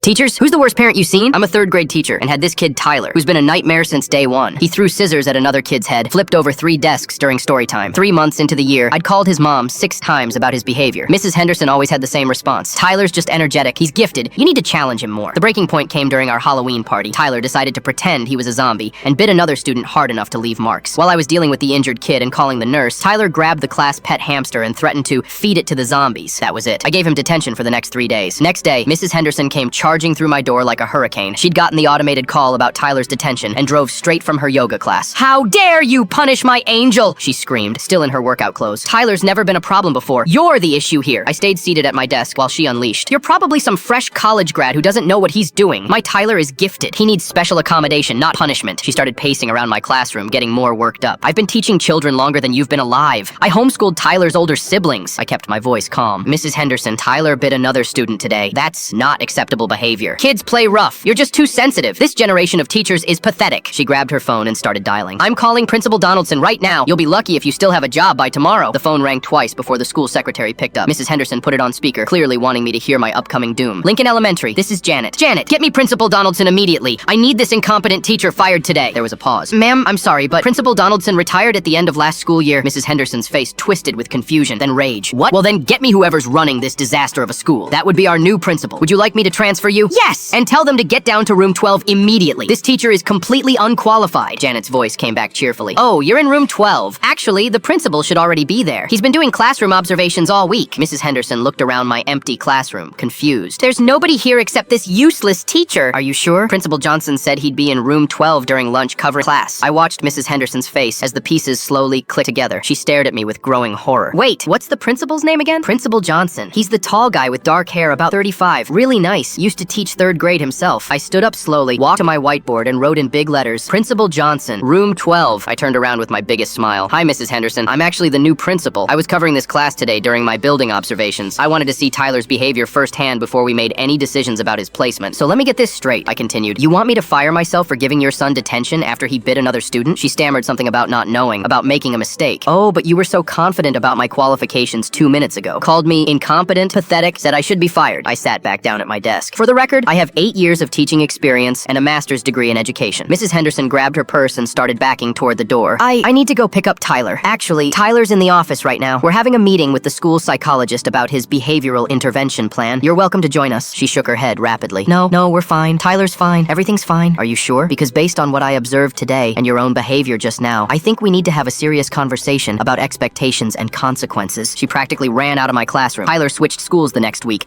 Teachers, who's the worst parent you've seen? I'm a third grade teacher and had this kid Tyler, who's been a nightmare since day one. He threw scissors at another kid's head, flipped over 3 desks during story time. 3 months into the year, I'd called his mom 6 times about his behavior. Mrs. Henderson always had the same response. Tyler's just energetic. He's gifted. You need to challenge him more. The breaking point came during our Halloween party. Tyler decided to pretend he was a zombie and bit another student hard enough to leave marks. While I was dealing with the injured kid and calling the nurse, Tyler grabbed the class pet hamster and threatened to feed it to the zombies. That was it. I gave him detention for the next 3 days. Next day, Mrs. Henderson came charging through my door like a hurricane. She'd gotten the automated call about Tyler's detention and drove straight from her yoga class. "How dare you punish my angel!" she screamed, still in her workout clothes. "Tyler's never been a problem before. You're the issue here." I stayed seated at my desk while she unleashed. "You're probably some fresh college grad who doesn't know what he's doing. My Tyler is gifted. He needs special accommodation, not punishment." She started pacing around my classroom, getting more worked up. "I've been teaching children longer than you've been alive. I homeschooled Tyler's older siblings." I kept my voice calm. "Mrs. Henderson, Tyler bit another student today. That's not acceptable behavior. Kids play rough. You're just too sensitive. This generation of teachers is pathetic." She grabbed her phone and started dialing. "I'm calling Principal Donaldson right now. You'll be lucky if you still have a job by tomorrow." The phone rang twice before the school secretary picked up. Mrs. Henderson put it on speaker, clearly wanting me to hear my upcoming doom. "Lincoln Elementary, this is Janet. Janet, get me Principal Donaldson immediately. I need this incompetent teacher fired today." There was a pause. "Ma'am, I'm sorry, but Principal Donaldson retired at the end of last school year." Mrs. Henderson's face twisted with confusion, then rage. "What? Well then get me whoever's running this disaster of a school. That would be our new principal. Would you like me to transfer you?" "Yes! And tell them to get down to room 12 immediately. This teacher is completely unqualified." Janet's voice came back cheerfully. "Oh, you're in room 12. Actually, the principal should already be there. He's been doing classroom observations all week." Mrs. Henderson looked around my empty classroom, confused. "There's nobody here except this useless teacher." "Are you sure? Principal Johnson said he'd be in room 12 during lunch covering class." I watched Mrs. Henderson's face as the pieces slowly clicked together. She stared at me with growing horror. "Wait, what's the principal's name again?" "Principal Johnson. He's the tall guy with dark hair, about 35. Really nice. Used to teach 3rd grade himself." I stood up slowly, walked to my whiteboard, and wrote in big letters, "Principal Johnson, room 12. I turned around with my biggest smile. "Hi, Mrs. Henderson. I'm actually the new principal. I was covering this class today during my building observations. I wanted to see Tyler's behavior firsthand before we made any decisions about his placement. So let me get this straight," I continued. "You want me to fire myself for giving your son detention after he bit another student?" She stammered something about not knowing, about making a mistake. "Oh, but you were so confident about my qualifications 2 minutes ago. Called me incompetent, pathetic, said I should be fired." I sat back down at my desk. "For the record, I have 8 years of teaching experience and a master's degree in education." Mrs. Henderson grabbed her purse and started backing toward the door. I need to go pick up Tyler. Actually, Tyler's in the office right now. We're having a meeting with the school psychologist about his behavioral intervention plan. You're welcome to join us." She shook her head rapidly. No, we're fine. Tyler's fine. Everything's fine." "Are you sure? Because based on what I observed today and your own behavior just now, I think we need to have a serious conversation about expectations and consequences." She practically ran out of my classroom. Tyler switched schools the next week.